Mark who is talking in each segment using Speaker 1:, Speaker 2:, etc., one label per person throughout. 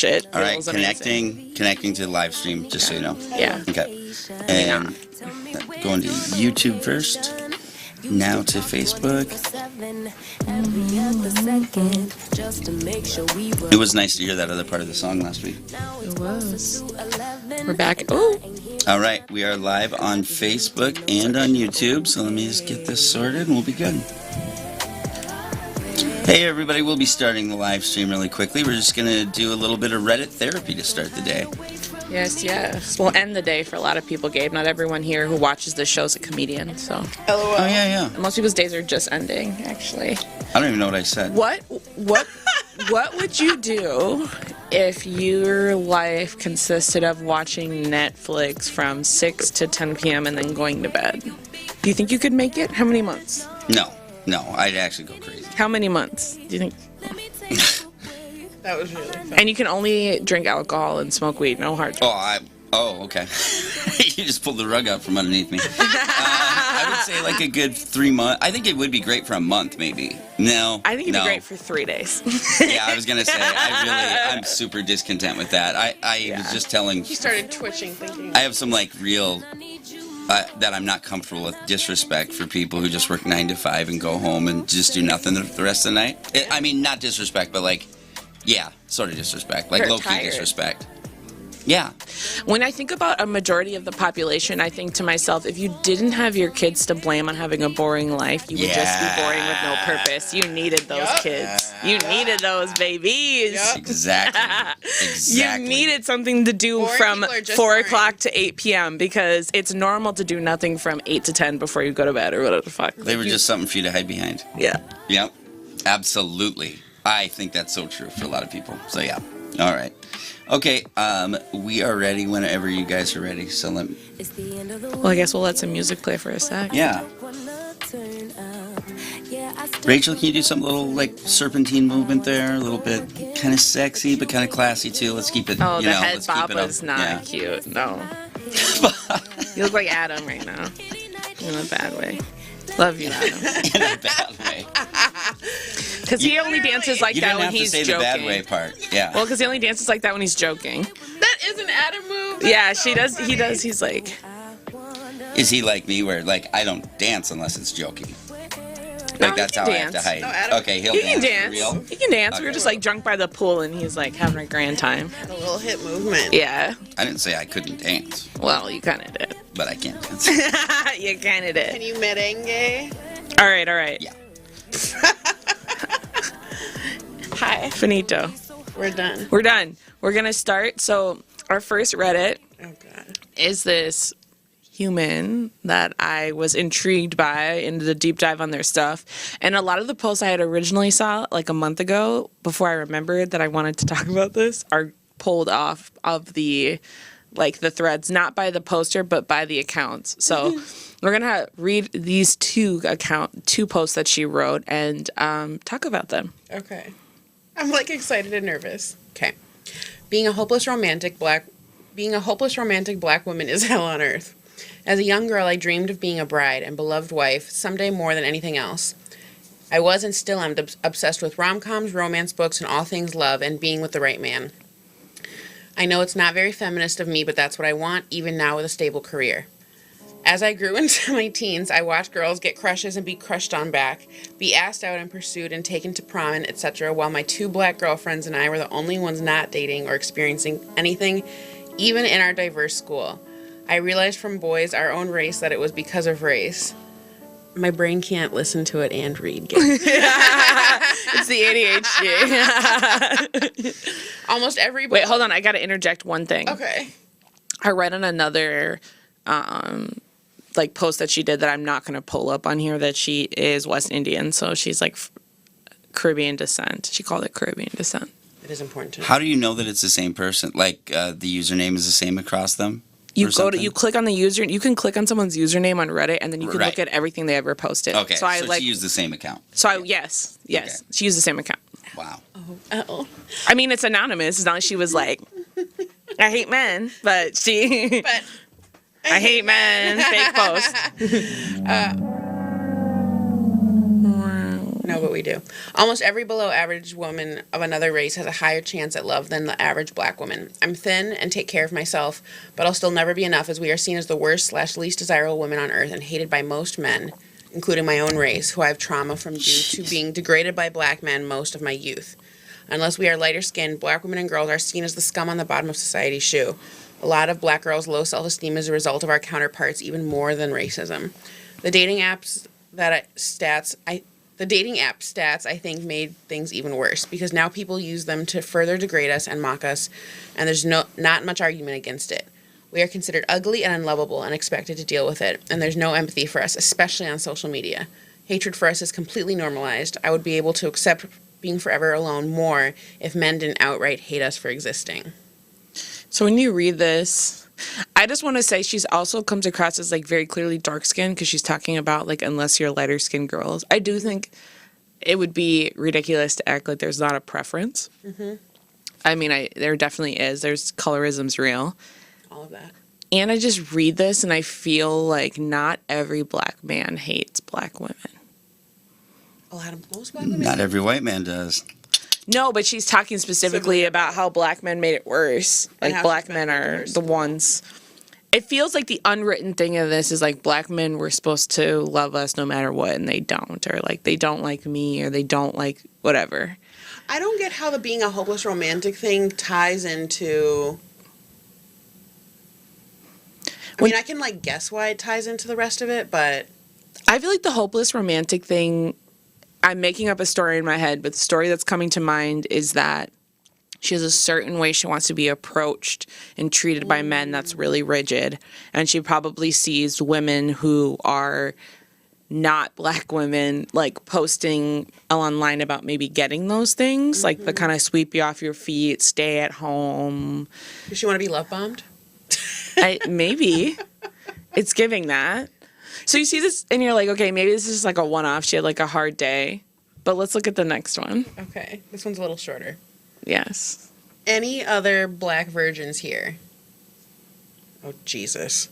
Speaker 1: it.
Speaker 2: All right,
Speaker 1: It was amazing.
Speaker 2: connecting to the live stream, just so you know.
Speaker 1: Yeah.
Speaker 2: Okay. And going to YouTube first. Now to Facebook. It was nice to hear that other part of the song last week.
Speaker 1: It was. We're back. Oh.
Speaker 2: All right, we are live on Facebook and on YouTube, so let me just get this sorted and we'll be good. Hey everybody, we'll be starting the live stream really quickly. We're just going to do a little bit of Reddit therapy to start the day.
Speaker 1: Yes. We'll end the day for a lot of people, Gabe. Not everyone here who watches this show is a comedian, so.
Speaker 2: LOL. Oh, yeah.
Speaker 1: Most people's days are just ending, actually.
Speaker 2: I don't even know what I said.
Speaker 1: What would you do if your life consisted of watching Netflix from 6 to 10 p.m. and then going to bed? Do you think you could make it? How many months?
Speaker 2: No, I'd actually go crazy.
Speaker 1: How many months do you think?
Speaker 3: That was really fun.
Speaker 1: And you can only drink alcohol and smoke weed, no hard drugs.
Speaker 2: Oh, okay. You just pulled the rug out from underneath me. I would say like a good 3 months. I think it would be great for a month, maybe. No.
Speaker 1: I think it'd be great for 3 days.
Speaker 2: Yeah, I was going to say, I'm super discontent with that. I was just telling...
Speaker 3: He started twitching, thinking...
Speaker 2: I have some like real... that I'm not comfortable with disrespect for people who just work 9 to 5 and go home and just do nothing the rest of the night. I mean, not disrespect, but like, yeah, sort of disrespect. Like low-key disrespect. Yeah.
Speaker 1: When I think about a majority of the population, I think to myself, if you didn't have your kids to blame on having a boring life, you would just be boring with no purpose. You needed those kids. You needed those babies.
Speaker 3: Yep.
Speaker 2: Exactly.
Speaker 1: You needed something to do from 4 o'clock to 8 p.m. because it's normal to do nothing from 8 to 10 before you go to bed or whatever the fuck.
Speaker 2: They were just something for you to hide behind.
Speaker 1: Yeah.
Speaker 2: Yep. Absolutely. I think that's so true for a lot of people. So yeah. All right. Okay, we are ready whenever you guys are ready. So
Speaker 1: Well, I guess we'll let some music play for a sec.
Speaker 2: Yeah. Rachel, can you do some little like serpentine movement there? A little bit kind of sexy, but kind of classy too. Let's keep it.
Speaker 1: Oh, the head
Speaker 2: let's
Speaker 1: bop
Speaker 2: keep it
Speaker 1: was not cute. No. You look like Adam right now. In a bad way. Love you, Adam.
Speaker 2: In a bad way.
Speaker 1: Because he only dances like that when he's joking.
Speaker 2: You didn't have to say the bad way part. Yeah.
Speaker 1: Well, because he only dances like that when he's joking.
Speaker 3: That is an Adam move.
Speaker 1: Yeah, she does. He does. He's like.
Speaker 2: Is he like me, where like I don't dance unless it's joking? Like that's how
Speaker 1: dance.
Speaker 2: I have to hide.
Speaker 3: No, Adam,
Speaker 2: okay, he'll
Speaker 1: He
Speaker 2: dance.
Speaker 1: can dance.
Speaker 2: For real?
Speaker 1: He can dance.
Speaker 2: Okay.
Speaker 1: We were just like drunk by the pool, and he's like having a grand time.
Speaker 3: A little hip movement.
Speaker 1: Yeah.
Speaker 2: I didn't say I couldn't dance,
Speaker 1: Well, you kind of did.
Speaker 2: but I can't dance.
Speaker 1: You kind of did.
Speaker 3: Can you merengue?
Speaker 1: All right.
Speaker 2: Yeah.
Speaker 3: Hi.
Speaker 1: Finito.
Speaker 3: We're done.
Speaker 1: We're done. We're gonna start. So our first Reddit
Speaker 3: Oh, God.
Speaker 1: is this human that I was intrigued by into the deep dive on their stuff. And a lot of the posts I had originally saw like a month ago before I remembered that I wanted to talk about this are pulled off of the the threads, not by the poster, but by the accounts. So we're going to read these two posts that she wrote and talk about them.
Speaker 3: Okay. I'm like excited and nervous. Okay. Being a hopeless romantic black woman is hell on earth. As a young girl, I dreamed of being a bride and beloved wife someday more than anything else. I was and still am obsessed with rom-coms, romance books, and all things love and being with the right man. I know it's not very feminist of me, but that's what I want, even now with a stable career. As I grew into my teens, I watched girls get crushes and be crushed on back, be asked out and pursued and taken to prom, and etc., while my 2 black girlfriends and I were the only ones not dating or experiencing anything, even in our diverse school. I realized from boys our own race that it was because of race. My brain can't listen to it and read.
Speaker 1: It's the ADHD.
Speaker 3: Almost every
Speaker 1: Wait, hold on. I got to interject one thing.
Speaker 3: Okay.
Speaker 1: I read on another post that she did that I'm not going to pull up on here that she is West Indian, so she's like Caribbean descent. She called it Caribbean descent.
Speaker 3: It is important to know.
Speaker 2: How do you know that it's the same person? Like the username is the same across them?
Speaker 1: You click on the user. You can click on someone's username on Reddit, and then you can look at everything they ever posted.
Speaker 2: Okay, so
Speaker 1: she
Speaker 2: used the same account.
Speaker 1: Yes, okay. She used the same account.
Speaker 2: Wow.
Speaker 3: Oh.
Speaker 1: I mean, it's anonymous. It's not like she was like, I hate men, but she.
Speaker 3: But
Speaker 1: I hate men. Fake post.
Speaker 3: No, but we do. Almost every below average woman of another race has a higher chance at love than the average black woman. I'm thin and take care of myself, but I'll still never be enough as we are seen as the worst/least desirable women on earth and hated by most men, including my own race, who I have trauma from due to being degraded by black men most of my youth. Unless we are lighter skinned, black women and girls are seen as the scum on the bottom of society's shoe. A lot of black girls' low self-esteem is a result of our counterparts even more than racism. The dating app stats I think made things even worse because now people use them to further degrade us and mock us, and there's not much argument against it. We are considered ugly and unlovable and expected to deal with it, and there's no empathy for us, especially on social media. Hatred for us is completely normalized. I would be able to accept being forever alone more if men didn't outright hate us for existing.
Speaker 1: So when you read this, I just want to say she's also comes across as like very clearly dark skinned because she's talking about like unless you're lighter skinned girls. I do think it would be ridiculous to act like there's not a preference. Mm-hmm. I mean, there definitely is. There's colorism's real.
Speaker 3: All of that.
Speaker 1: And I just read this and I feel like not every black man hates black women.
Speaker 3: Most black women.
Speaker 2: Not every white man does.
Speaker 1: No, but she's talking specifically about how black men made it worse. Like, black men are the ones. It feels like the unwritten thing of this is, like, black men were supposed to love us no matter what, and they don't. Or, like, they don't like me, or they don't like whatever.
Speaker 3: I don't get how the being a hopeless romantic thing ties into... I mean, I can, like, guess why it ties into the rest of it, but...
Speaker 1: I feel like the hopeless romantic thing... I'm making up a story in my head, but the story that's coming to mind is that she has a certain way she wants to be approached and treated by men that's really rigid. And she probably sees women who are not black women, like, posting online about maybe getting those things, like the kind of sweep you off your feet, stay at home.
Speaker 3: Does she want to be love bombed?
Speaker 1: Maybe. It's giving that. So you see this and you're like, okay, maybe this is just like a one-off. She had like a hard day. But let's look at the next one.
Speaker 3: Okay. This one's a little shorter.
Speaker 1: Yes.
Speaker 3: Any other black virgins here? Oh, Jesus.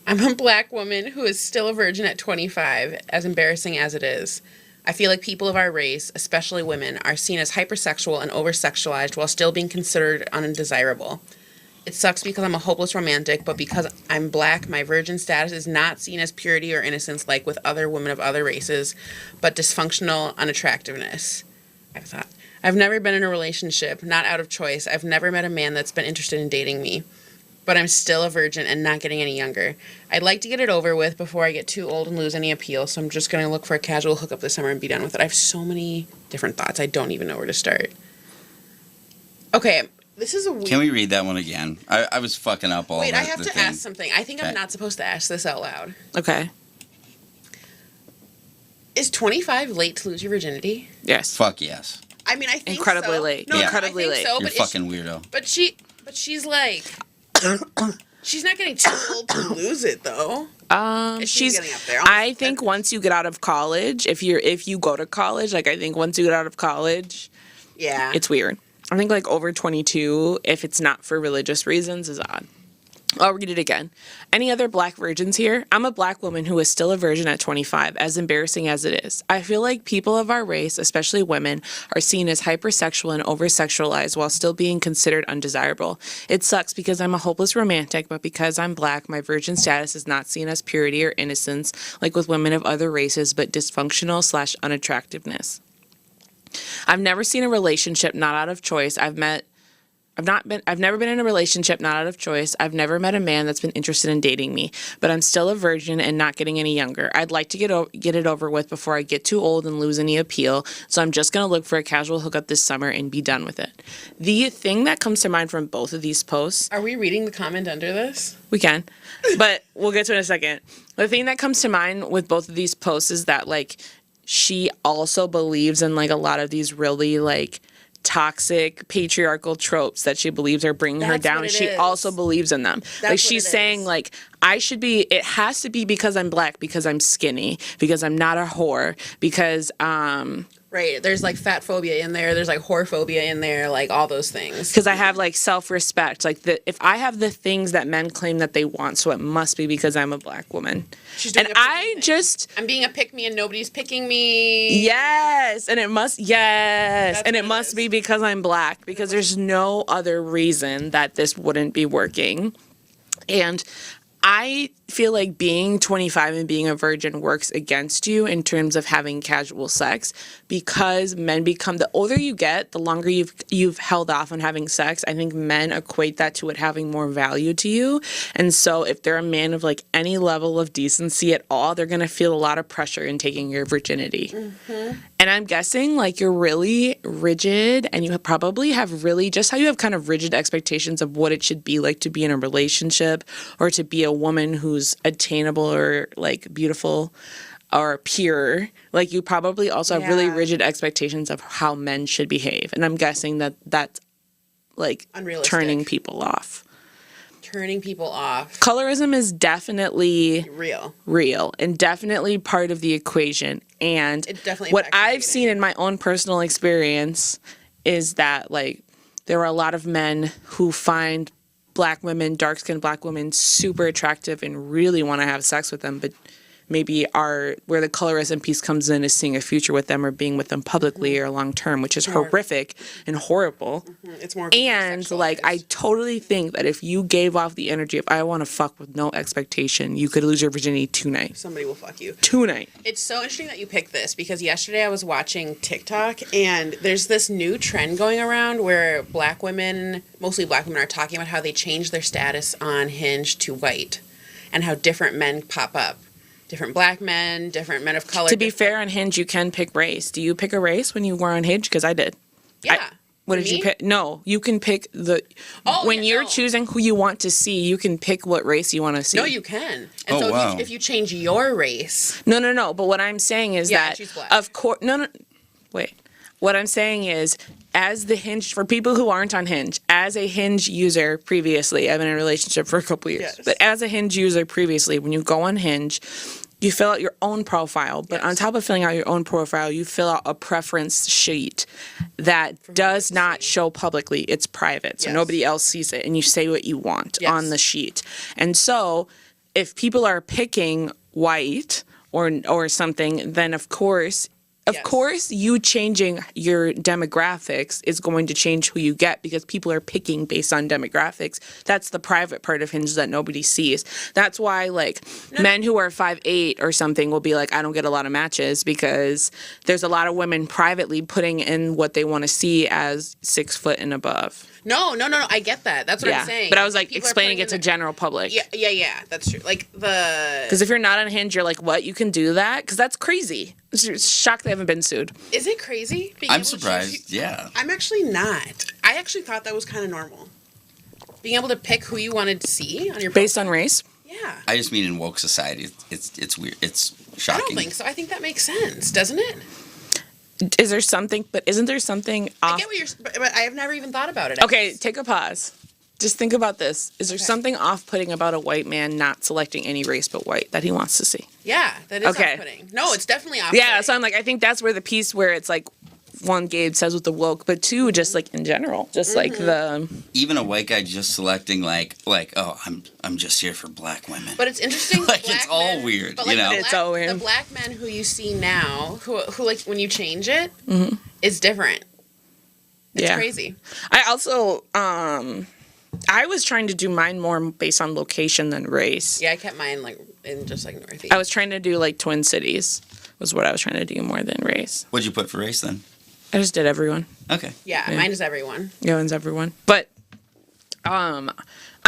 Speaker 3: I'm a black woman who is still a virgin at 25, as embarrassing as it is. I feel like people of our race, especially women, are seen as hypersexual and over-sexualized while still being considered undesirable. It sucks because I'm a hopeless romantic, but because I'm black, my virgin status is not seen as purity or innocence like with other women of other races, but dysfunctional unattractiveness. I've never been in a relationship, not out of choice. I've never met a man that's been interested in dating me, but I'm still a virgin and not getting any younger. I'd like to get it over with before I get too old and lose any appeal, so I'm just going to look for a casual hookup this summer and be done with it. I have so many different thoughts. I don't even know where to start. Okay. This is a weird...
Speaker 2: Can we read that one again? I was fucking up all
Speaker 3: Wait,
Speaker 2: the
Speaker 3: I have to
Speaker 2: thing.
Speaker 3: ask something. I think I'm not supposed to ask this out loud.
Speaker 1: Okay.
Speaker 3: Is 25 late to lose your virginity?
Speaker 1: Yes.
Speaker 2: Fuck yes.
Speaker 3: I mean, I think
Speaker 1: incredibly
Speaker 3: so.
Speaker 1: late.
Speaker 3: No,
Speaker 1: Yeah. Incredibly late.
Speaker 3: So,
Speaker 2: You're fucking weirdo.
Speaker 3: But she's like... she's not getting too old to lose it, though.
Speaker 1: She's
Speaker 3: getting up there.
Speaker 1: I think once you get out of college, if you go to college, like I think once you get out of college,
Speaker 3: yeah,
Speaker 1: it's weird. I think like over 22, if it's not for religious reasons, is odd. I'll read it again. Any other black virgins here? I'm a black woman who is still a virgin at 25, as embarrassing as it is. I feel like people of our race, especially women, are seen as hypersexual and over-sexualized while still being considered undesirable. It sucks because I'm a hopeless romantic, but because I'm black, my virgin status is not seen as purity or innocence like with women of other races, but dysfunctional/unattractiveness. I've never seen a relationship not out of choice. I've never been in a relationship not out of choice. I've never met a man that's been interested in dating me, but I'm still a virgin and not getting any younger. I'd like to get it over with before I get too old and lose any appeal, so I'm just going to look for a casual hookup this summer and be done with it. The thing that comes to mind from both of these posts...
Speaker 3: Are we reading the comment under this?
Speaker 1: We can, but we'll get to it in a second. The thing that comes to mind with both of these posts is that, like, she also believes in, like, a lot of these really, like, toxic patriarchal tropes that she believes are bringing her down. She also believes in them. Like, she's saying, like, it has to be because I'm black, because I'm skinny, because I'm not a whore, because
Speaker 3: Right. There's like fat phobia in there. There's like whorephobia in there. Like all those things.
Speaker 1: Because I have like self-respect. Like if I have the things that men claim that they want, so it must be because I'm a black woman.
Speaker 3: She's doing
Speaker 1: And
Speaker 3: a pick
Speaker 1: I
Speaker 3: me.
Speaker 1: just
Speaker 3: I'm being a pick me and nobody's picking me.
Speaker 1: yes, and it must
Speaker 3: That's
Speaker 1: and
Speaker 3: what
Speaker 1: it
Speaker 3: it
Speaker 1: must
Speaker 3: is.
Speaker 1: be because I'm black. Because there's no other reason that this wouldn't be working. And I feel like being 25 and being a virgin works against you in terms of having casual sex because men become the older you get, the longer you've held off on having sex. I think men equate that to it having more value to you. And so if they're a man of like any level of decency at all, they're going to feel a lot of pressure in taking your virginity. Mm-hmm. And I'm guessing like you're really rigid and you probably have really just how you have kind of rigid expectations of what it should be like to be in a relationship or to be a woman who's attainable or like beautiful or pure. Like you probably also have really rigid expectations of how men should behave. And I'm guessing that that's like
Speaker 3: Unrealistic.
Speaker 1: turning people off.
Speaker 3: Turning people off.
Speaker 1: Colorism is definitely
Speaker 3: Real.
Speaker 1: and definitely part of the equation. And
Speaker 3: It definitely
Speaker 1: what
Speaker 3: impacts
Speaker 1: I've
Speaker 3: dating.
Speaker 1: seen in my own personal experience is that like there are a lot of men who find black women, dark-skinned black women, super attractive and really want to have sex with them, but maybe where the colorism piece comes in is seeing a future with them or being with them publicly or long term, which is horrific and horrible.
Speaker 3: It's more
Speaker 1: And like I totally think that if you gave off the energy of I want to fuck with no expectation, you could lose your virginity tonight.
Speaker 3: somebody will fuck you.
Speaker 1: Tonight.
Speaker 3: It's so interesting that you picked this because yesterday I was watching TikTok and there's this new trend going around where black women, mostly black women, are talking about how they change their status on Hinge to white and how different men pop up. Different black men, different men of color.
Speaker 1: To be fair, on Hinge, you can pick race. Do you pick a race when you were on Hinge? Because I did.
Speaker 3: Yeah.
Speaker 1: What did you pick? No, you can pick when you're choosing who you want to see, you can pick what race you want to see.
Speaker 3: No, you can. And so
Speaker 2: wow.
Speaker 3: if you change your race.
Speaker 1: No. But what I'm saying is that,
Speaker 3: she's black.
Speaker 1: of course, no. Wait. What I'm saying is, as the Hinge, for people who aren't on Hinge, as a Hinge user previously, I've been in a relationship for a couple years,
Speaker 3: Yes.
Speaker 1: but as a Hinge user previously, when you go on Hinge, you fill out your own profile, but on top of filling out your own profile, you fill out a preference sheet that does not show publicly. It's private, so nobody else sees it, and you say what you want on the sheet. And so if people are picking white or something, then of course, you changing your demographics is going to change who you get because people are picking based on demographics. That's the private part of Hinge that nobody sees. That's why, like, men who are 5'8" or something will be like, I don't get a lot of matches because there's a lot of women privately putting in what they want to see as 6 foot and above.
Speaker 3: No. I get that. That's what I'm saying.
Speaker 1: But I was like
Speaker 3: People are
Speaker 1: explaining
Speaker 3: putting
Speaker 1: it to
Speaker 3: in
Speaker 1: general public.
Speaker 3: Yeah. That's true. Like
Speaker 1: Because if you're not on Hinge, you're like, what? You can do that? Because that's crazy. It's shocked they haven't been sued.
Speaker 3: Is it crazy?
Speaker 2: I'm surprised. Yeah.
Speaker 3: I'm actually not. I actually thought that was kind of normal. Being able to pick who you wanted to see on your
Speaker 1: Based on race?
Speaker 3: Yeah.
Speaker 2: I just mean in woke society, it's weird. It's shocking.
Speaker 3: I don't think so. I think that makes sense, doesn't it?
Speaker 1: Is there something, but isn't there something off?
Speaker 3: I get what you're, but I have never even thought about it.
Speaker 1: Okay, take a pause. Just think about this. Is there something off-putting about a white man not selecting any race but white that he wants to see?
Speaker 3: Yeah, that is off-putting. No, it's definitely off-putting.
Speaker 1: Yeah, so I'm like, I think that's where the piece where it's like, one, Gabe says with the woke, but two, just like in general, just like the
Speaker 2: even a white guy just selecting like oh I'm just here for black women.
Speaker 3: But it's interesting.
Speaker 2: Like it's all weird,
Speaker 3: but like
Speaker 2: you know.
Speaker 1: It's all weird.
Speaker 3: The black men who you see now, who like when you change it, is different. It's crazy.
Speaker 1: I also I was trying to do mine more based on location than race.
Speaker 3: Yeah, I kept mine like in just like Northeast.
Speaker 1: I was trying to do like Twin Cities was what I was trying to do more than race.
Speaker 2: What'd you put for race then?
Speaker 1: I just did everyone.
Speaker 2: Okay.
Speaker 3: Yeah, mine is everyone.
Speaker 1: Owen's everyone. But I'm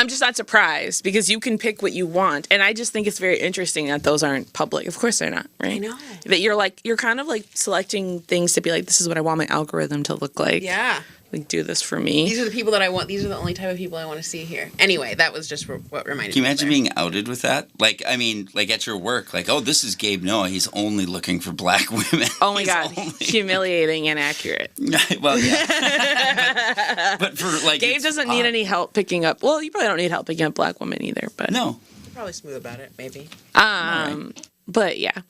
Speaker 1: just not surprised because you can pick what you want. And I just think it's very interesting that those aren't public. Of course they're not, right?
Speaker 3: I know.
Speaker 1: That you're kind of like selecting things to be like, this is what I want my algorithm to look like.
Speaker 3: Yeah.
Speaker 1: Like, do this for me.
Speaker 3: These are the people that I want. These are the only type of people I want to see here. Anyway, that was just what reminded me.
Speaker 2: Can you imagine being outed with that? Like, I mean, like at your work, like, oh, this is Gabe Noah. He's only looking for black women.
Speaker 1: Oh my
Speaker 2: He's
Speaker 1: God. Humiliating and accurate.
Speaker 2: Well, yeah. But for like,
Speaker 1: Gabe doesn't need any help picking up. Well, you probably don't need help picking up black women either. But
Speaker 2: no.
Speaker 3: Probably smooth about it, maybe.
Speaker 1: But yeah.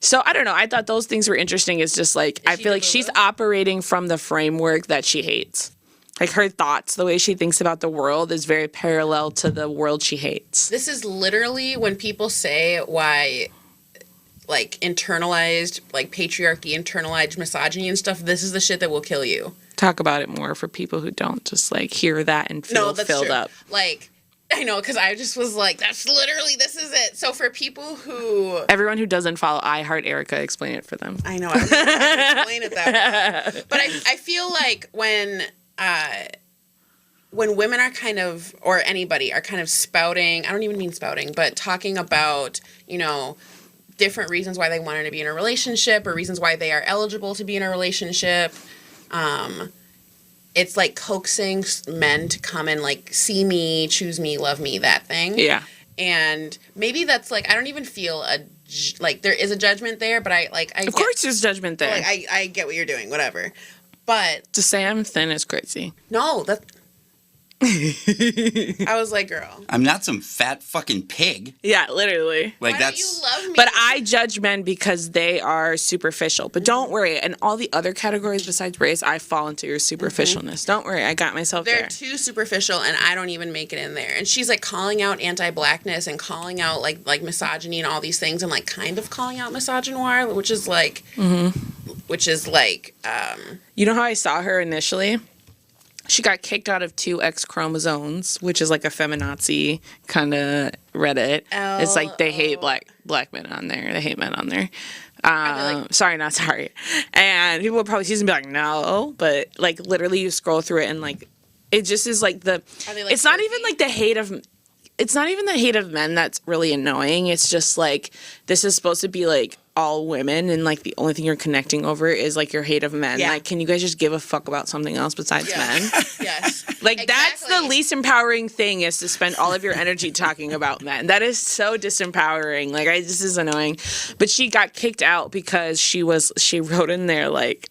Speaker 1: So I don't know. I thought those things were interesting. It's just like, I feel like she's operating from the framework that she hates. Like her thoughts, the way she thinks about the world is very parallel to the world she hates.
Speaker 3: This is literally when people say why, like, internalized, like, patriarchy, internalized misogyny and stuff, this is the shit that will kill you.
Speaker 1: Talk about it more for people who don't just, like, hear that and feel filled
Speaker 3: true.
Speaker 1: up.
Speaker 3: Like, I know, because I just was like, that's literally, this is it. So for people who...
Speaker 1: Everyone who doesn't follow I Heart Erica, explain it for them.
Speaker 3: I know, I don't know how to explain it that well. But I feel like when women are kind of, or anybody are kind of spouting, I don't even mean spouting, but talking about, you know, different reasons why they wanted to be in a relationship or reasons why they are eligible to be in a relationship, it's like coaxing men to come and like see me, choose me, love me, that thing.
Speaker 1: Yeah.
Speaker 3: And maybe that's like, I don't even feel like there is a judgment there, but I
Speaker 1: Of course there's judgment there.
Speaker 3: Like I get what you're doing, whatever. But
Speaker 1: to say I'm thin is crazy.
Speaker 3: no, that I was like, girl.
Speaker 2: I'm not some fat fucking pig.
Speaker 1: Yeah, literally.
Speaker 2: Like
Speaker 3: Why
Speaker 2: that's.
Speaker 3: don't you love me?
Speaker 1: But I judge men because they are superficial. But don't worry, in all the other categories besides race, I fall into your superficialness. Don't worry, I got myself
Speaker 3: They're
Speaker 1: there.
Speaker 3: too superficial, and I don't even make it in there. And she's like calling out anti-blackness and calling out like misogyny and all these things, and like kind of calling out misogynoir, which is like,
Speaker 1: You know how I saw her initially? She got kicked out of 2X Chromosomes, which is like a feminazi kind of Reddit. It's like they hate black men on there. They hate men on there. Sorry, not sorry. And people will probably see this and be like, no. But like literally you scroll through it and like it just is like the...
Speaker 3: like
Speaker 1: it's not even like the hate of... It's not even the hate of men that's really annoying. It's just like this is supposed to be like all women and like the only thing you're connecting over is like your hate of men.
Speaker 3: Yeah.
Speaker 1: Like, can you guys just give a fuck about something else besides men?
Speaker 3: Yes.
Speaker 1: Like that's the
Speaker 3: Exactly.
Speaker 1: least empowering thing is to spend all of your energy talking about men. That is so disempowering. Like this is annoying. But she got kicked out because she wrote in there like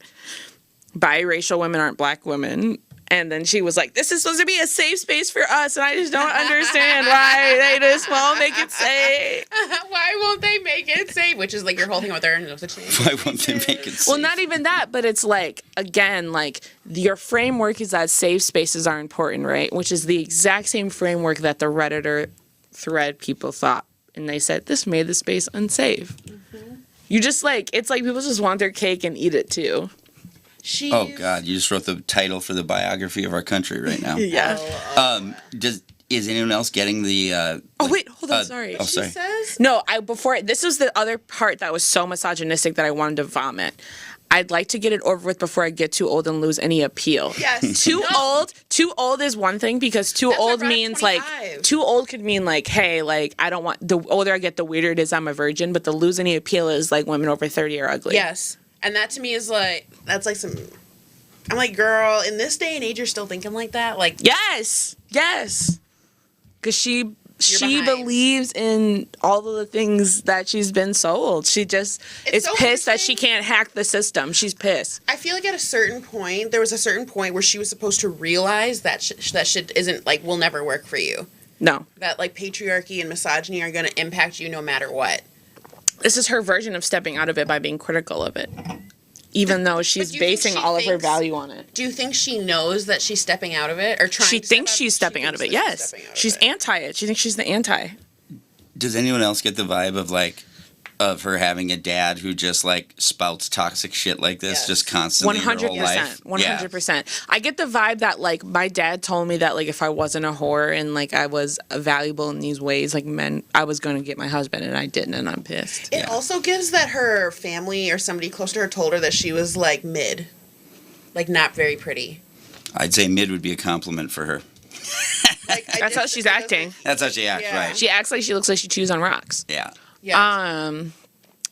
Speaker 1: biracial women aren't black women. And then she was like, this is supposed to be a safe space for us. And I just don't understand why they just won't make it safe.
Speaker 3: Why won't they make it safe? Which is like your whole thing with her.
Speaker 2: Why won't they make it safe?
Speaker 1: Well, not even that, but it's like, again, like your framework is that safe spaces are important, right? Which is the exact same framework that the Redditor thread people thought. And they said, this made the space unsafe. Mm-hmm. You just like, it's like people just want their cake and eat it too.
Speaker 2: Oh God! You just wrote the title for the biography of our country right now.
Speaker 1: Yeah.
Speaker 2: Is anyone else getting the?
Speaker 1: Oh wait, hold on. Sorry.
Speaker 2: Oh, sorry.
Speaker 3: She says?
Speaker 1: No, this was the other part that was so misogynistic that I wanted to vomit. I'd like to get it over with before I get too old and lose any appeal.
Speaker 3: Yes.
Speaker 1: Too old is one thing because too
Speaker 3: That's
Speaker 1: old
Speaker 3: around
Speaker 1: means
Speaker 3: 25.
Speaker 1: like too old could mean like, hey, like I don't want the older I get the weirder it is I'm a virgin, but the lose any appeal is like women over 30 are ugly.
Speaker 3: Yes. And that to me is like, that's like some... I'm like, girl, in this day and age, you're still thinking like that? Like,
Speaker 1: Yes. Because she
Speaker 3: behind.
Speaker 1: believes in all of the things that she's been sold. She just is
Speaker 3: so
Speaker 1: pissed that she
Speaker 3: interesting.
Speaker 1: can't hack the system. She's pissed.
Speaker 3: I feel like at a certain point, there was a certain point where she was supposed to realize that that shit isn't, like, will never work for you.
Speaker 1: No.
Speaker 3: That, like, patriarchy and misogyny are going to impact you no matter what.
Speaker 1: This is her version of stepping out of it by being critical of it. Even though she's
Speaker 3: do you think
Speaker 1: basing
Speaker 3: she
Speaker 1: all of her
Speaker 3: thinks-
Speaker 1: value on it.
Speaker 3: Do you think she knows that she's stepping out of it? Or trying
Speaker 1: She
Speaker 3: to
Speaker 1: thinks
Speaker 3: step out?
Speaker 1: she's stepping out of it.
Speaker 3: thinks that
Speaker 1: Yes.
Speaker 3: stepping out of
Speaker 1: She's
Speaker 3: it.
Speaker 1: anti it. She thinks she's the anti.
Speaker 2: Does anyone else get the vibe of like, of her having a dad who just like spouts toxic shit like this,
Speaker 3: Yes.
Speaker 2: just constantly her whole life?
Speaker 1: 100%. I get the vibe that like my dad told me that like if I wasn't a whore and like I was valuable in these ways, like men, I was going to get my husband and I didn't, and I'm pissed.
Speaker 3: It also gives that her family or somebody close to her told her that she was, like, mid. Like, not very pretty.
Speaker 2: I'd say mid would be a compliment for her.
Speaker 3: Like,
Speaker 1: That's how she's acting.
Speaker 2: That's how she acts,
Speaker 3: Yeah.
Speaker 2: right?
Speaker 1: She acts like she looks like she chews on rocks.
Speaker 2: Yeah.
Speaker 3: Yeah.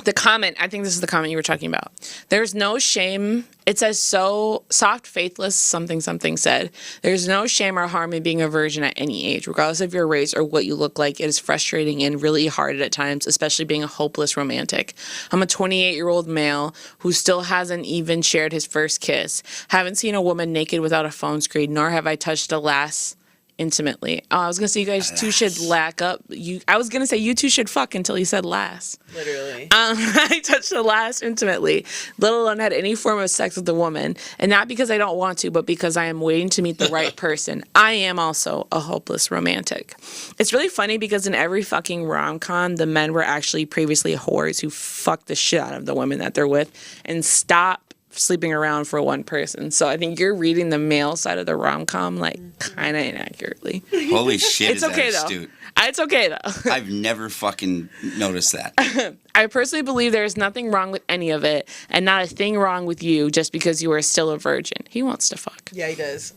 Speaker 1: The comment, I think this is the comment you were talking about. There's no shame. It says so soft, faithless, something said. There's no shame or harm in being a virgin at any age, regardless of your race or what you look like. It is frustrating and really hard at times, especially being a hopeless romantic. I'm a 28-year-old male who still hasn't even shared his first kiss. Haven't seen a woman naked without a phone screen, nor have I touched a lass intimately. Oh, I was gonna say you guys two should lack up. I was gonna say you two should fuck until you said last.
Speaker 3: Literally.
Speaker 1: I touched the last intimately, let alone had any form of sex with a woman, and not because I don't want to, but because I am waiting to meet the right person. I am also a hopeless romantic. It's really funny because in every fucking rom-com, the men were actually previously whores who fucked the shit out of the women that they're with and stop sleeping around for one person. So I think you're reading the male side of the rom-com like kind of inaccurately.
Speaker 2: Holy shit,
Speaker 1: It's okay though.
Speaker 2: astute.
Speaker 1: It's okay though.
Speaker 2: I've never fucking noticed that.
Speaker 1: I personally believe there is nothing wrong with any of it and not a thing wrong with you just because you are still a virgin. He wants to fuck.
Speaker 3: Yeah, he does.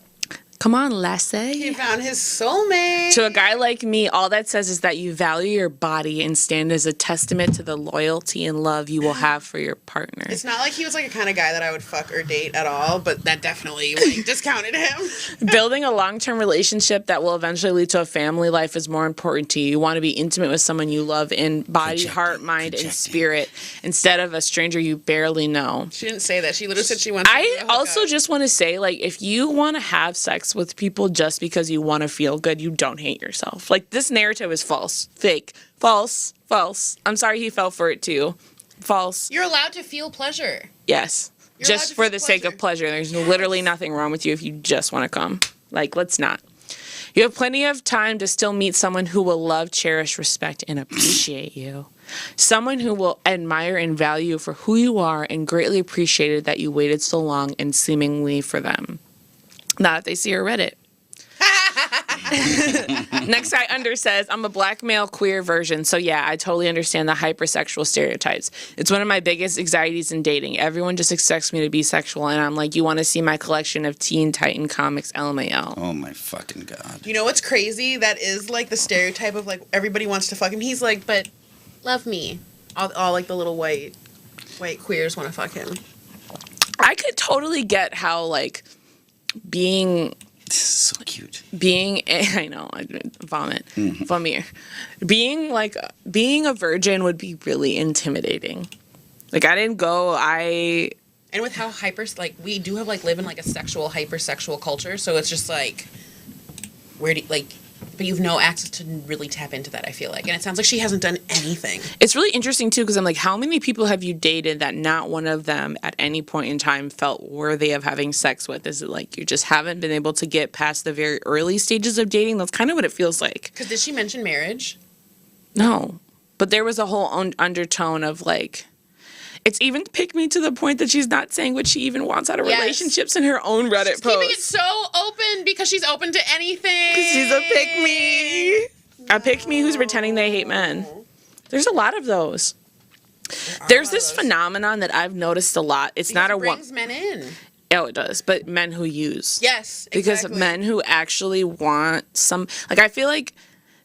Speaker 1: Come on, Lassie.
Speaker 3: He found his soulmate.
Speaker 1: To a guy like me, all that says is that you value your body and stand as a testament to the loyalty and love you will have for your partner.
Speaker 3: It's not like he was like a kind of guy that I would fuck or date at all, but that definitely like discounted him.
Speaker 1: Building a long-term relationship that will eventually lead to a family life is more important to you. You want to be intimate with someone you love in body, heart, mind, and spirit instead of a stranger you barely know.
Speaker 3: She didn't say that. She literally said she wants to
Speaker 1: I also just want to say, like, if you want to have sex with people just because you want to feel good, you don't hate yourself. Like, this narrative is false. Fake. False. False. I'm sorry he fell for it too. False.
Speaker 3: You're allowed to feel pleasure.
Speaker 1: Yes.
Speaker 3: You're allowed
Speaker 1: just
Speaker 3: to
Speaker 1: for
Speaker 3: feel
Speaker 1: the sake of
Speaker 3: pleasure.
Speaker 1: pleasure. There's literally nothing wrong with you if you just want to come. Like, let's not. You have plenty of time to still meet someone who will love, cherish, respect, and appreciate you. Someone who will admire and value you for who you are and greatly appreciated that you waited so long and seemingly for them. Not if they see your Reddit. Next guy under says, I'm a black male queer version, so yeah, I totally understand the hypersexual stereotypes. It's one of my biggest anxieties in dating. Everyone just expects me to be sexual, and I'm like, you want to see my collection of Teen Titan comics, LMAO.
Speaker 2: Oh my fucking God.
Speaker 3: You know what's crazy? That is like the stereotype of like everybody wants to fuck him. He's like, but love me. All like the little white queers want to fuck him.
Speaker 1: I could totally get how, like, being
Speaker 2: This is so cute.
Speaker 1: I know, I vomit. Vomir. Being a virgin would be really intimidating. Like,
Speaker 3: And with how we do have like live in like a hypersexual culture, so it's just like, but you've no access to really tap into that, I feel like. And it sounds like she hasn't done anything.
Speaker 1: It's really interesting, too, because I'm like, how many people have you dated that not one of them at any point in time felt worthy of having sex with? Is it like you just haven't been able to get past the very early stages of dating? That's kind of what it feels like.
Speaker 3: Because did she mention marriage?
Speaker 1: No. But there was a whole undertone of, like, it's even picked me to the point that she's not saying what she even wants out of relationships in her own Reddit post.
Speaker 3: Keeping it so open because she's open to anything.
Speaker 1: She's a pick-me. A pick-me who's pretending they hate men. There's a lot of those. There's this phenomenon that I've noticed a lot. It's not a one.
Speaker 3: It brings men in.
Speaker 1: Oh, it does. But men who use.
Speaker 3: Yes,
Speaker 1: Because
Speaker 3: exactly.
Speaker 1: men who actually want some... Like, I feel like...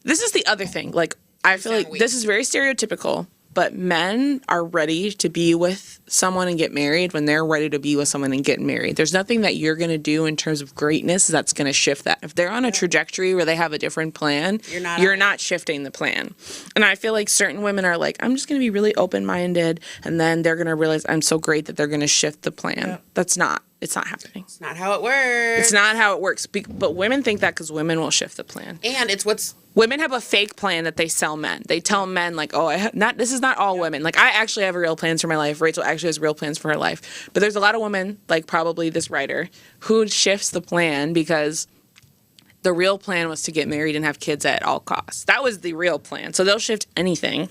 Speaker 1: This is the other thing. Like, I feel like this is very stereotypical. But men are ready to be with someone and get married when they're ready to be with someone and get married. There's nothing that you're going to do in terms of greatness that's going to shift that. If they're on a trajectory where they have a different plan, you're not shifting the plan. And I feel like certain women are like, I'm just going to be really open-minded, and then they're going to realize I'm so great that they're going to shift the plan. Yeah. It's not happening.
Speaker 3: It's not how it works.
Speaker 1: It's not how it works. But women think that because women will shift the plan.
Speaker 3: And it's what's...
Speaker 1: Women have a fake plan that they sell men. They tell men, like, oh, this is not all women. Like, I actually have real plans for my life. Rachel actually has real plans for her life. But there's a lot of women, like probably this writer, who shifts the plan because the real plan was to get married and have kids at all costs. That was the real plan. So they'll shift anything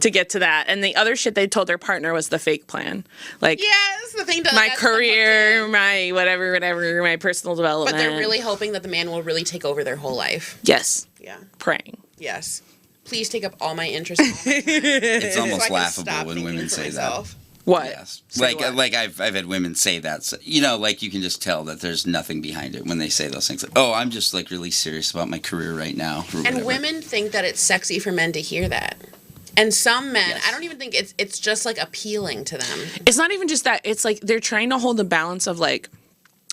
Speaker 1: to get to that. And the other shit they told their partner was the fake plan. Like,
Speaker 3: yes, the thing
Speaker 1: my career, my whatever, my personal development.
Speaker 3: But they're really hoping that the man will really take over their whole life.
Speaker 1: Yes.
Speaker 3: Yeah.
Speaker 1: Praying.
Speaker 3: Yes. Please take up all my interest.
Speaker 2: It's almost laughable when women say that.
Speaker 1: What?
Speaker 2: Yes. Like I've had women say that. So, like you can just tell that there's nothing behind it when they say those things. Like, oh, I'm just like really serious about my career right now.
Speaker 3: And women think that it's sexy for men to hear that. And some men, yes. I don't even think it's just like appealing to them.
Speaker 1: It's not even just that. It's like they're trying to hold the balance of like,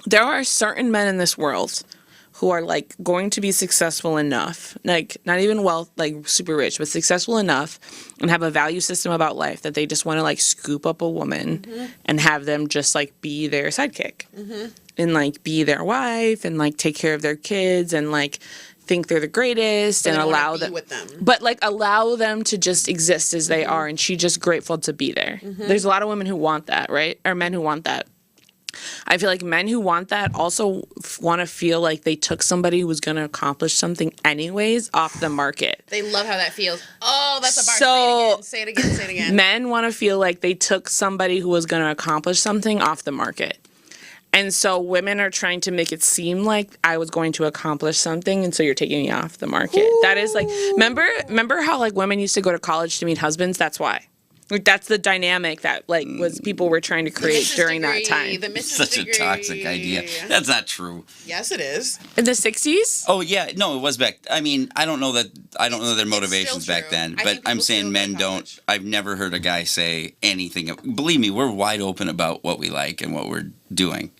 Speaker 1: there are certain men in this world who are like going to be successful enough, like not even like super rich, but successful enough and have a value system about life that they just want to like scoop up a woman and have them just like be their sidekick and like be their wife and like take care of their kids and like think they're the greatest and
Speaker 3: they wanna
Speaker 1: allow
Speaker 3: be
Speaker 1: them
Speaker 3: with them.
Speaker 1: but like allow them to just exist as they are, and she's just grateful to be there. There's a lot of women who want that, right? Or men who want that. I feel like men who want that also want to feel like they took somebody who was going to accomplish something anyways off the market.
Speaker 3: They love how that feels. Oh, that's a bar.
Speaker 1: So-
Speaker 3: Say it again. Say it again.
Speaker 1: Men want to feel like they took somebody who was going to accomplish something off the market. And so women are trying to make it seem like I was going to accomplish something, and so you're taking me off the market. Ooh. That is like, remember how like women used to go to college to meet husbands? That's why. Like, that's the dynamic that like was people were trying to create during that time.
Speaker 2: Such a toxic idea. That's not true.
Speaker 3: Yes, it is.
Speaker 1: In the 60s?
Speaker 2: Oh yeah, no, it was back. I mean, I don't know their motivations back then, but I'm saying men don't. I've never heard a guy say anything. Believe me, we're wide open about what we like and what we're doing.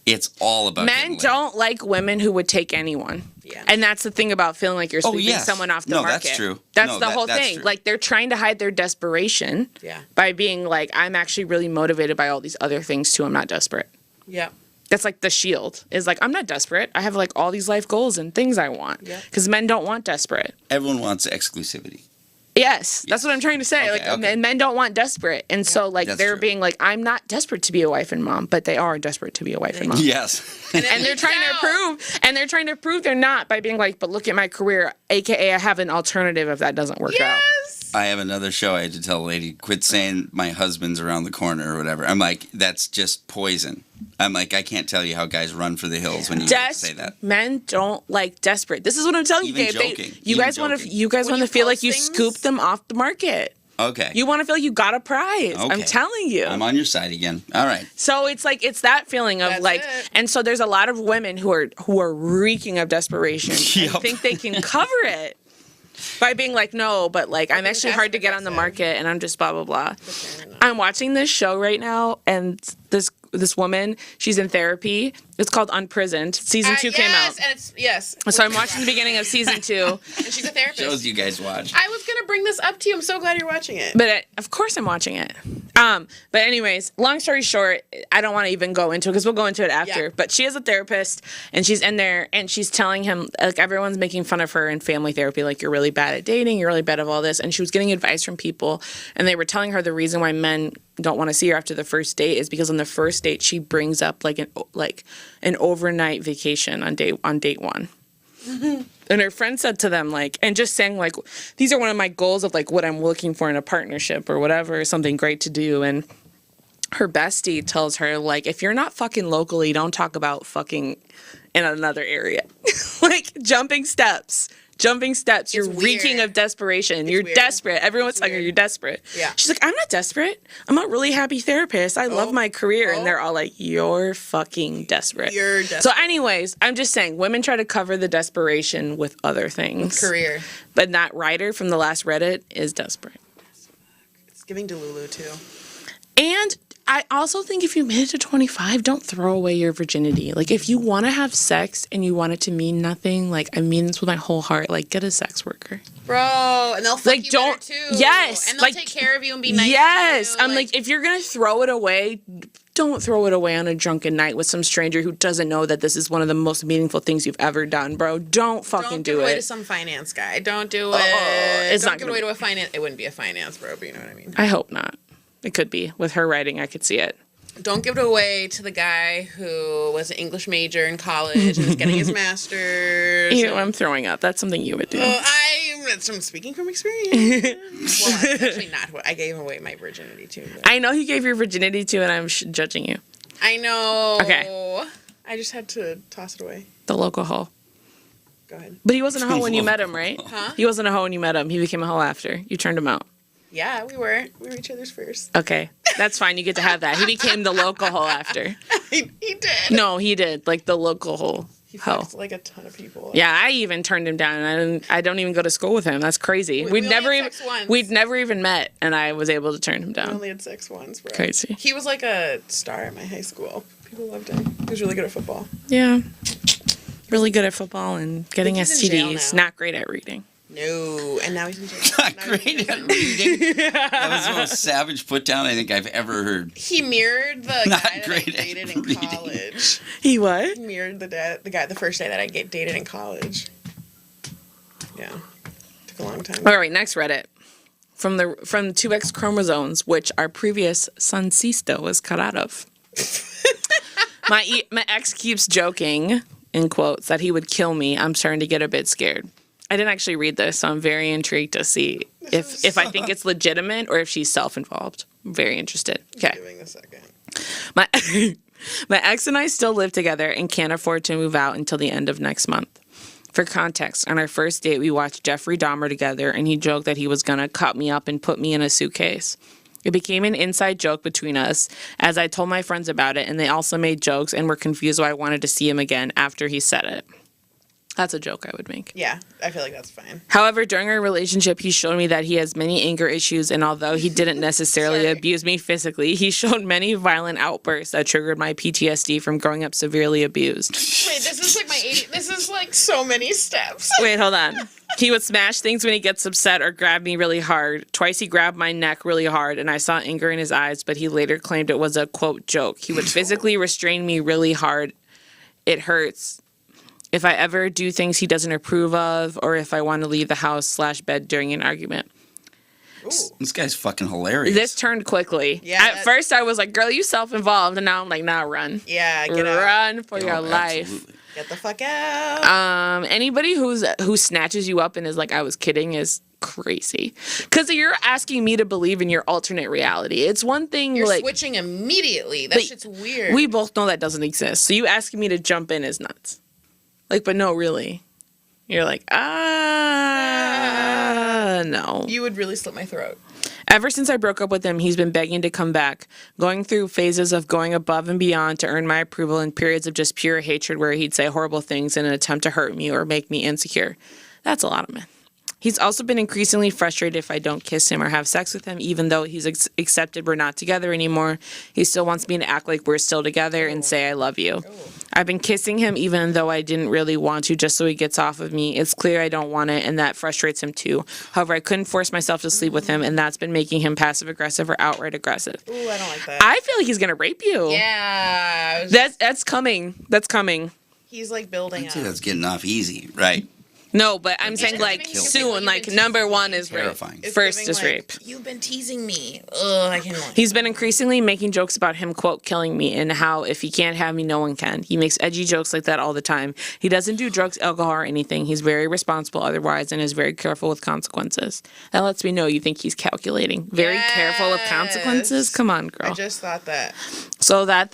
Speaker 2: It's all about
Speaker 1: men don't like women who would take anyone. Yeah. And that's the thing about feeling like you're sweeping someone off the market.
Speaker 2: That's true.
Speaker 1: That's the whole thing. True. Like, they're trying to hide their desperation by being like, I'm actually really motivated by all these other things too. I'm not desperate. Yeah. That's like the shield. Is like, I'm not desperate. I have like all these life goals and things I want. Because men don't want desperate.
Speaker 2: Everyone wants exclusivity.
Speaker 1: Yes, that's what I'm trying to say. And men don't want desperate. And so, like, they're true. Being like, I'm not desperate to be a wife and mom, but they are desperate to be a wife and mom.
Speaker 2: Yes.
Speaker 1: and they're trying to prove they're not by being like, but look at my career, AKA I have an alternative if that doesn't work out.
Speaker 2: I have another show. I had to tell a lady, quit saying my husband's around the corner or whatever. I'm like, that's just poison. I'm like, I can't tell you how guys run for the hills when you say that.
Speaker 1: Men don't like desperate. This is what I'm telling you, Gabe. You guys want to feel like you scoop them off the market.
Speaker 2: Okay.
Speaker 1: You want to feel you got a prize. Okay. I'm telling you.
Speaker 2: I'm on your side again. All right.
Speaker 1: So it's like it's that feeling of and so there's a lot of women who are reeking of desperation. Yep. And think they can cover it. By being like, no, but like, I'm actually hard to get on the market and I'm just blah, blah, blah. I'm watching this show right now and this woman, she's in therapy. It's called Unprisoned. Season 2 came out.
Speaker 3: And it's,
Speaker 1: So I'm watching the beginning of season 2.
Speaker 3: And she's a therapist.
Speaker 2: Shows you guys watch.
Speaker 3: I was going to bring this up to you. I'm so glad you're watching it.
Speaker 1: But of course I'm watching it. But anyways, long story short, I don't want to even go into it because we'll go into it after. Yeah. But she is a therapist and she's in there and she's telling him, like, everyone's making fun of her in family therapy. Like, you're really bad at dating. You're really bad at all this. And she was getting advice from people. And they were telling her the reason why men don't want to see her after the first date is because on the first date she brings up like an overnight vacation on date 1. Mm-hmm. And her friend said to them, like, and just saying, like, these are one of my goals of like what I'm looking for in a partnership or whatever, something great to do. And her bestie tells her, like, if you're not fucking locally, don't talk about fucking in another area. Like, jumping steps. You're reeking of desperation. You're desperate. Everyone's telling her you're desperate. Yeah. She's like, I'm not desperate. I'm a really happy therapist. I love my career. And they're all like, you're fucking desperate. You're desperate. So anyways, I'm just saying, women try to cover the desperation with other things. With career. But that writer from the last Reddit is desperate.
Speaker 3: It's giving Delulu too.
Speaker 1: And I also think if you made it to 25, don't throw away your virginity. Like, if you want to have sex and you want it to mean nothing, like, I mean this with my whole heart, like, get a sex worker.
Speaker 3: Bro, and they'll fuck you better too.
Speaker 1: Yes.
Speaker 3: And they'll take care of you and be nice
Speaker 1: to you. I'm
Speaker 3: like,
Speaker 1: if you're going to throw it away, don't throw it away on a drunken night with some stranger who doesn't know that this is one of the most meaningful things you've ever done, bro. Don't fucking do it.
Speaker 3: Don't give it away to some finance guy. Don't do it. Don't give it away to a finance. It wouldn't be a finance bro, but you know what I mean.
Speaker 1: I hope not. It could be. With her writing, I could see it.
Speaker 3: Don't give it away to the guy who was an English major in college and is getting his master's.
Speaker 1: You know, I'm throwing up. That's something you would do.
Speaker 3: I'm speaking from experience. Well, that's actually not what I gave away my virginity to. But.
Speaker 1: I know you gave your virginity to, and I'm judging you.
Speaker 3: I know.
Speaker 1: Okay.
Speaker 3: I just had to toss it away.
Speaker 1: The local hoe.
Speaker 3: Go ahead.
Speaker 1: But he wasn't a hoe when you met him, right?
Speaker 3: Huh?
Speaker 1: He wasn't a hoe when you met him. He became a hoe after. You turned him out.
Speaker 3: Yeah, we were. We were each other's first.
Speaker 1: Okay. That's fine. You get to have that. He became the local hoe after.
Speaker 3: He did.
Speaker 1: No, he did. Like the local hoe.
Speaker 3: He fucked like a ton of people.
Speaker 1: Yeah, I even turned him down, and I don't even go to school with him. That's crazy. We'd never even met, and I was able to turn him down.
Speaker 3: We only had sex once, bro.
Speaker 1: Crazy.
Speaker 3: He was like a star at my high school. People loved him. He was really good at football.
Speaker 1: Yeah, really good at football and getting STDs. Not great at reading.
Speaker 3: No, and now he's in jail.
Speaker 2: Not great at reading. That was the most savage put down I think I've ever heard.
Speaker 3: He mirrored the guy that I dated in college.
Speaker 1: He what?
Speaker 3: He mirrored the first guy that I dated in college. Yeah. Took a long time.
Speaker 1: All right, next Reddit. From 2X chromosomes, which our previous son Sisto was cut out of. My ex keeps joking, in quotes, that he would kill me. I'm starting to get a bit scared. I didn't actually read this, so I'm very intrigued to see if I think it's legitimate or if she's self-involved. I'm very interested. Okay.
Speaker 3: Giving a second.
Speaker 1: My my ex and I still live together and can't afford to move out until the end of next month. For context, on our first date, we watched Jeffrey Dahmer together, and he joked that he was going to cut me up and put me in a suitcase. It became an inside joke between us, as I told my friends about it, and they also made jokes and were confused why I wanted to see him again after he said it. That's a joke I would make.
Speaker 3: Yeah, I feel like that's fine.
Speaker 1: However, during our relationship, he showed me that he has many anger issues, and although he didn't necessarily abuse me physically, he showed many violent outbursts that triggered my PTSD from growing up severely abused.
Speaker 3: Wait, this is like this is like so many steps.
Speaker 1: Wait, hold on. He would smash things when he gets upset or grab me really hard. Twice he grabbed my neck really hard, and I saw anger in his eyes, but he later claimed it was a, quote, joke. He would physically restrain me really hard. It hurts. If I ever do things he doesn't approve of, or if I want to leave the house/bed during an argument.
Speaker 3: Ooh.
Speaker 2: This guy's fucking hilarious.
Speaker 1: This turned quickly.
Speaker 3: Yeah,
Speaker 1: At first I was like, girl, you self-involved. And now I'm like, nah, run.
Speaker 3: Yeah, get out.
Speaker 1: Run for your life.
Speaker 2: Absolutely.
Speaker 3: Get the fuck out.
Speaker 1: Anybody who snatches you up and is like, I was kidding is crazy. Because you're asking me to believe in your alternate reality. It's one thing
Speaker 3: You're
Speaker 1: like
Speaker 3: switching immediately. That shit's weird.
Speaker 1: we both know that doesn't exist. So you asking me to jump in is nuts. Like, but no, really. You're like, no.
Speaker 3: You would really slit my throat.
Speaker 1: Ever since I broke up with him, he's been begging to come back, going through phases of going above and beyond to earn my approval and periods of just pure hatred where he'd say horrible things in an attempt to hurt me or make me insecure. That's a lot of men. He's also been increasingly frustrated if I don't kiss him or have sex with him, even though he's accepted we're not together anymore. He still wants me to act like we're still together and say I love you. I've been kissing him even though I didn't really want to, just so he gets off of me. It's clear I don't want it, and that frustrates him too. However, I couldn't force myself to sleep with him, and that's been making him passive-aggressive or outright aggressive.
Speaker 3: Ooh, I don't like that.
Speaker 1: I feel like he's going to rape you.
Speaker 3: Yeah.
Speaker 1: That's coming. That's coming.
Speaker 3: He's like building
Speaker 2: I'd
Speaker 3: up.
Speaker 2: say that's getting off easy, right?
Speaker 1: No, but I'm saying like
Speaker 3: giving-
Speaker 1: soon,
Speaker 3: you've
Speaker 1: like
Speaker 3: been
Speaker 1: number one is rape.
Speaker 2: Terrifying.
Speaker 3: It's
Speaker 1: First
Speaker 3: giving,
Speaker 1: is
Speaker 3: like,
Speaker 1: rape.
Speaker 3: You've been teasing me. Ugh, I can't.
Speaker 1: He's been increasingly making jokes about him, quote, killing me, and how if he can't have me, no one can. He makes edgy jokes like that all the time. He doesn't do drugs, alcohol, or anything. He's very responsible otherwise and is very careful with consequences. That lets me know you think he's calculating. Very careful of consequences? Come on, girl.
Speaker 3: I just thought that.
Speaker 1: So that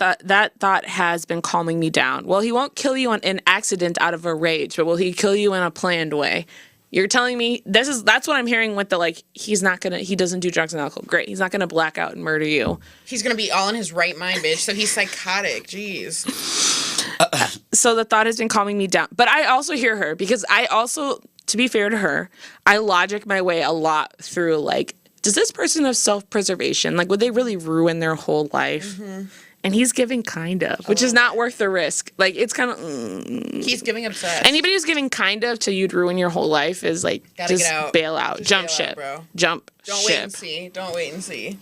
Speaker 1: thought has been calming me down. Well, he won't kill you on an accident out of a rage, but will he kill you in a planned way? You're telling me that's what I'm hearing with the like he doesn't do drugs and alcohol. Great. He's not gonna black out and murder you.
Speaker 3: He's gonna be all in his right mind, bitch. So he's psychotic. Jeez.
Speaker 1: So the thought has been calming me down. But I also hear her because I also, to be fair to her, I logic my way a lot through like, does this person have self-preservation? Like, would they really ruin their whole life? Mm-hmm. And he's giving kind of, which is not worth the risk. Like, it's kind of...
Speaker 3: He's giving obsessed.
Speaker 1: Anybody who's giving kind of to you'd ruin your whole life is like,
Speaker 3: Gotta
Speaker 1: just
Speaker 3: get out.
Speaker 1: bail out.
Speaker 3: Just
Speaker 1: Jump
Speaker 3: bail
Speaker 1: ship.
Speaker 3: out, bro.
Speaker 1: Jump
Speaker 3: Don't
Speaker 1: ship.
Speaker 3: wait and see. Don't wait and see.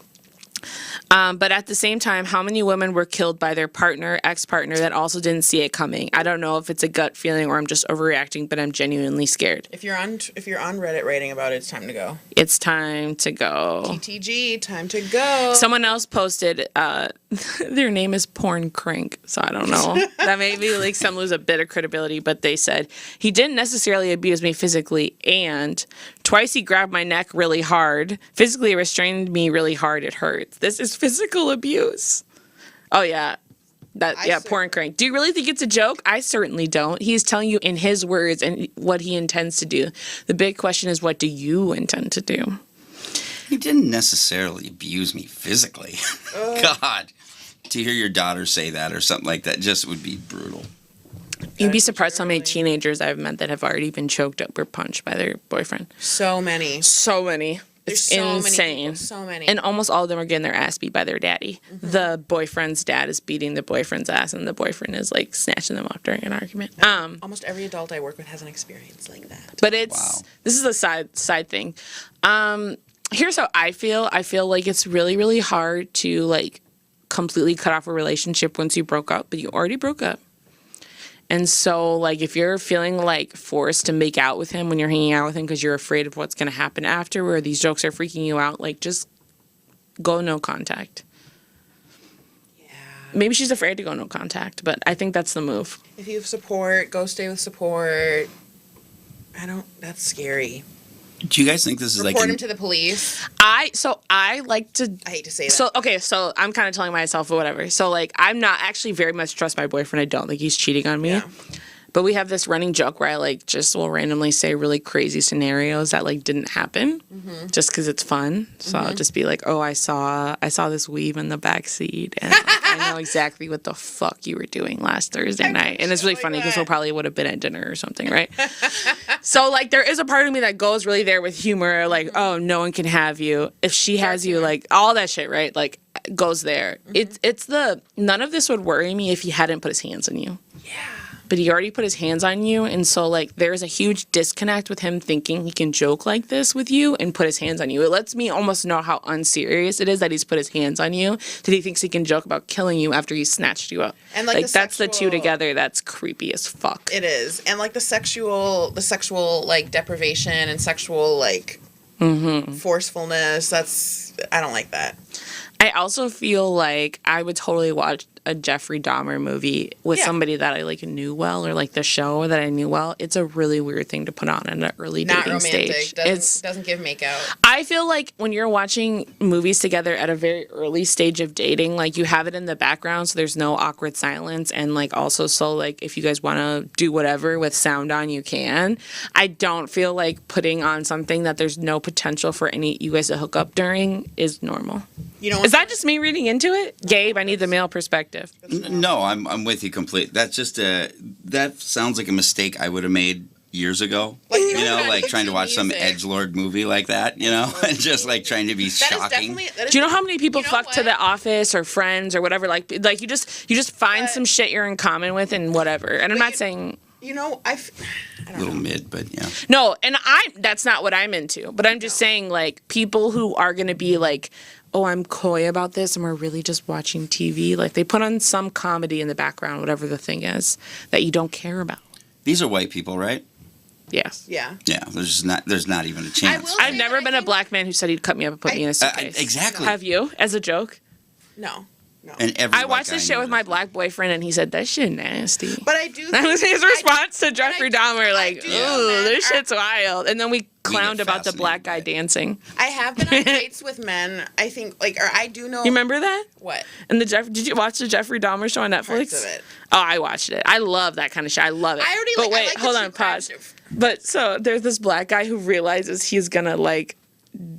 Speaker 1: But at the same time, how many women were killed by their partner, ex-partner that also didn't see it coming? I don't know if it's a gut feeling or I'm just overreacting, but I'm genuinely scared.
Speaker 3: If you're on Reddit writing about it, it's time to go.
Speaker 1: It's time to go.
Speaker 3: TTG, time to go.
Speaker 1: Someone else posted, their name is Porn Crank, so I don't know. That maybe like some lose a bit of credibility, but they said, he didn't necessarily abuse me physically, and twice he grabbed my neck really hard, physically restrained me really hard, it hurts. This is physical abuse. Oh, yeah. Porn Crank. Do you really think it's a joke? I certainly don't. He's telling you in his words and what he intends to do. The big question is, what do you intend to do?
Speaker 2: He didn't necessarily abuse me physically. God. To hear your daughter say that or something like that just would be brutal.
Speaker 1: You'd be surprised how many teenagers I've met that have already been choked up or punched by their boyfriend.
Speaker 3: So many.
Speaker 1: So many. It's
Speaker 3: so
Speaker 1: insane.
Speaker 3: Many people, so many.
Speaker 1: And almost all of them are getting their ass beat by their daddy. Mm-hmm. The boyfriend's dad is beating the boyfriend's ass, and the boyfriend is like snatching them up during an argument.
Speaker 3: Almost every adult I work with has an experience like that.
Speaker 1: But this is a side thing. Here's how I feel. I feel like it's really, really hard to like completely cut off a relationship once you broke up, but you already broke up. And so, like, if you're feeling like forced to make out with him when you're hanging out with him because you're afraid of what's going to happen after, or these jokes are freaking you out, like, just go no contact.
Speaker 3: Yeah.
Speaker 1: Maybe she's afraid to go no contact, but I think that's the move.
Speaker 3: If you have support, go stay with support. That's scary.
Speaker 2: Do you guys think this is
Speaker 3: Report him to the police.
Speaker 1: I like to.
Speaker 3: I hate to say that.
Speaker 1: So I'm kind of telling myself or whatever. So, like, I'm not actually very much trust my boyfriend. I don't think he's cheating on me.
Speaker 3: Yeah.
Speaker 1: But we have this running joke where I, like, just will randomly say really crazy scenarios that, like, didn't happen just because it's fun. So I'll just be like, oh, I saw this weave in the back seat, and like, I know exactly what the fuck you were doing last Thursday night. And it's really funny because we probably would have been at dinner or something, right? So, like, there is a part of me that goes really there with humor, like, oh, no one can have you. If she has you, like, all that shit, right? Like, goes there. It's none of this would worry me if he hadn't put his hands on you.
Speaker 3: Yeah.
Speaker 1: But he already put his hands on you, and so, like, there's a huge disconnect with him thinking he can joke like this with you and put his hands on you. It lets me almost know how unserious it is that he's put his hands on you, that he thinks he can joke about killing you after he snatched you up. And, like that's the two together. That's creepy as fuck.
Speaker 3: It is. And, like, the sexual, like, deprivation and sexual, like, forcefulness, I don't like that.
Speaker 1: I also feel like I would totally watch a Jeffrey Dahmer movie with somebody that I, like, knew well, or, like, the show that I knew well. It's a really weird thing to put on in an early dating stage.
Speaker 3: Doesn't give makeout.
Speaker 1: I feel like when you're watching movies together at a very early stage of dating, like, you have it in the background so there's no awkward silence, and, like, also so, like, if you guys want to do whatever with sound on, you can. I don't feel like putting on something that there's no potential for any you guys to hook up during is normal. Is that just me reading into it? Gabe, I need the male perspective.
Speaker 2: No, I'm with you completely. That's just that sounds like a mistake I would have made years ago.
Speaker 3: Like,
Speaker 2: like trying to watch some edgelord movie like that, and just like trying to be shocking.
Speaker 1: Do you know how many people fuck to The Office or Friends or whatever? Like you just find some shit you're in common with and whatever. And I'm not saying.
Speaker 3: I don't
Speaker 2: a little mid, but yeah.
Speaker 1: No, and that's not what I'm into. But I'm just saying, like, people who are going to be like, oh, I'm coy about this and we're really just watching TV. Like, they put on some comedy in the background, whatever the thing is, that you don't care about.
Speaker 2: These are white people, right?
Speaker 1: Yes.
Speaker 3: Yeah.
Speaker 2: Yeah, there's not even a chance.
Speaker 1: I've never been a black man who said he'd cut me up and put me in a suitcase.
Speaker 2: Exactly.
Speaker 1: Have you? As a joke?
Speaker 3: No.
Speaker 2: And
Speaker 1: I watched this shit with my black boyfriend, and he said, that shit nasty.
Speaker 3: But I do think
Speaker 1: that was his response to Jeffrey Dahmer, like, ooh, this shit's wild. And then we clowned about the black guy dancing.
Speaker 3: I have been on dates with men, I think, like, or I do know.
Speaker 1: You remember that?
Speaker 3: What?
Speaker 1: And did you watch the Jeffrey Dahmer show on Netflix?
Speaker 3: Parts of it.
Speaker 1: Oh, I watched it. I love that kind of shit. I love it. But wait, hold on, pause. But so there's this black guy who realizes he's gonna, like,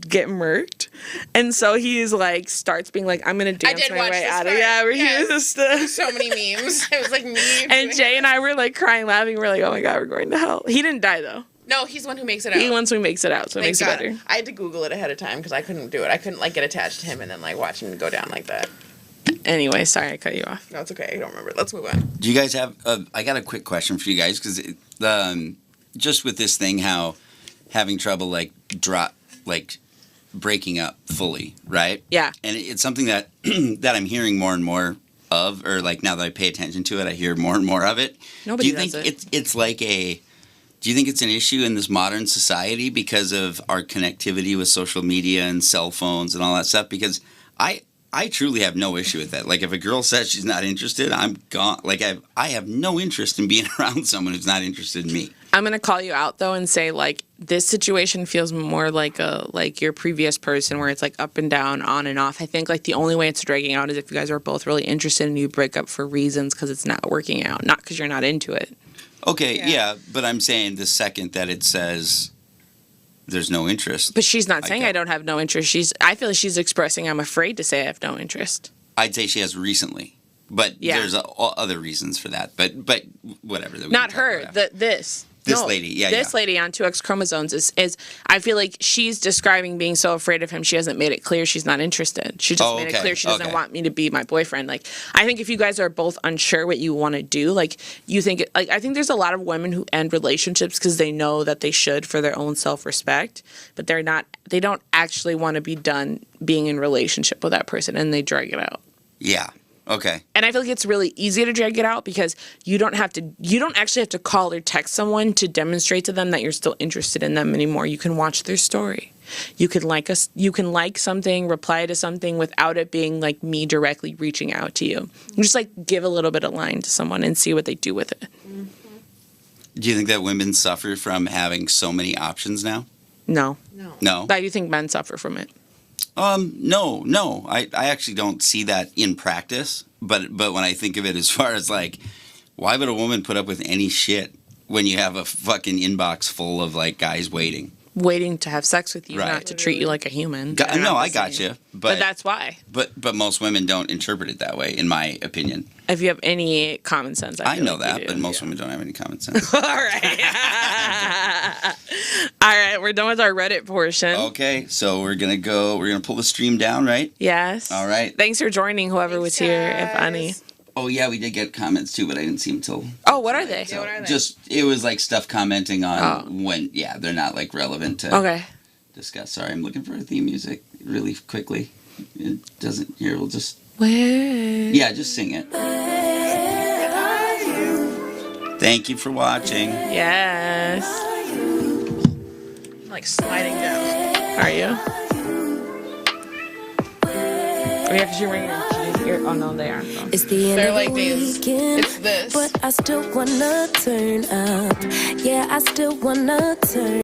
Speaker 1: get murked, and so he's like starts being like, I'm gonna dance my way out of where he was just
Speaker 3: so many memes. It was like memes.
Speaker 1: And Jay and I were like crying, laughing. We're like, oh my god, we're going to hell. He didn't die though.
Speaker 3: No, he's the one who makes it out.
Speaker 1: He's the one who makes it out, so it makes it better.
Speaker 3: I had to Google it ahead of time because I couldn't do it. I couldn't, like, get attached to him and then, like, watch him go down like that.
Speaker 1: Anyway, sorry I cut you off.
Speaker 3: No, it's okay. I don't remember. Let's move on.
Speaker 2: Do you guys have? I got a quick question for you guys because just with this thing, how having trouble breaking up fully, right?
Speaker 1: Yeah.
Speaker 2: And it's something that that I'm hearing more and more of, or like now that I pay attention to it, I hear more and more of it.
Speaker 1: Nobody
Speaker 2: does it. It's like do you think it's an issue in this modern society because of our connectivity with social media and cell phones and all that stuff? Because I truly have no issue with that. Like, if a girl says she's not interested, I'm gone. Like, I have no interest in being around someone who's not interested in me.
Speaker 1: I'm gonna call you out though and say, like, this situation feels more like your previous person where it's like up and down, on and off. I think like the only way it's dragging out is if you guys are both really interested and you break up for reasons because it's not working out, not because you're not into it.
Speaker 2: Okay, yeah, but I'm saying the second that it says there's no interest.
Speaker 1: But she's not saying I don't have no interest. I feel like she's expressing I'm afraid to say I have no interest.
Speaker 2: I'd say she has recently. But there's other reasons for that. But whatever.
Speaker 1: Not her. This
Speaker 2: lady. Yeah,
Speaker 1: This lady on 2X chromosomes is I feel like she's describing being so afraid of him. She hasn't made it clear she's not interested. She just made it clear she doesn't want me to be my boyfriend. Like, I think if you guys are both unsure what you want to do, like, you think, like, I think there's a lot of women who end relationships because they know that they should for their own self-respect, but they don't actually want to be done being in relationship with that person and they drag it out.
Speaker 2: Yeah. Okay.
Speaker 1: And I feel like it's really easy to drag it out because you don't actually have to call or text someone to demonstrate to them that you're still interested in them anymore. You can watch their story. You can like something, reply to something without it being like me directly reaching out to you. You just like give a little bit of line to someone and see what they do with it.
Speaker 2: Do you think that women suffer from having so many options now?
Speaker 1: No.
Speaker 2: No.
Speaker 1: But I do think men suffer from it.
Speaker 2: No. I actually don't see that in practice. But when I think of it as far as like, why would a woman put up with any shit when you have a fucking inbox full of like guys waiting
Speaker 1: to have sex with you,
Speaker 2: Right.
Speaker 1: not to treat you like a human.
Speaker 2: No, I got you.
Speaker 1: But that's why.
Speaker 2: But most women don't interpret it that way, in my opinion.
Speaker 1: If you have any common sense, I feel
Speaker 2: know
Speaker 1: like you
Speaker 2: that,
Speaker 1: do.
Speaker 2: but most women don't have any common sense.
Speaker 1: All right. All right, we're done with our Reddit portion.
Speaker 2: Okay, so we're gonna pull the stream down, right?
Speaker 1: Yes.
Speaker 2: All right.
Speaker 1: Thanks for joining, whoever was here, if any.
Speaker 2: Oh yeah, we did get comments too, but I didn't see them till.
Speaker 1: Oh, what are they?
Speaker 3: Yeah, what are they?
Speaker 2: Just it was like stuff commenting on when they're not like relevant to discuss. Sorry, I'm looking for theme music really quickly. It doesn't here. We'll just
Speaker 1: Where?
Speaker 2: yeah, just sing it. Thank you for watching.
Speaker 1: Yes.
Speaker 3: I'm like sliding down.
Speaker 1: Are you? Oh, yeah, because you're wearing your oh no, they aren't. Though.
Speaker 4: It's the end
Speaker 3: They're
Speaker 4: of
Speaker 3: like
Speaker 4: the
Speaker 3: these.
Speaker 4: weekend,
Speaker 3: It's this.
Speaker 4: but I still wanna turn up. Yeah, I still wanna turn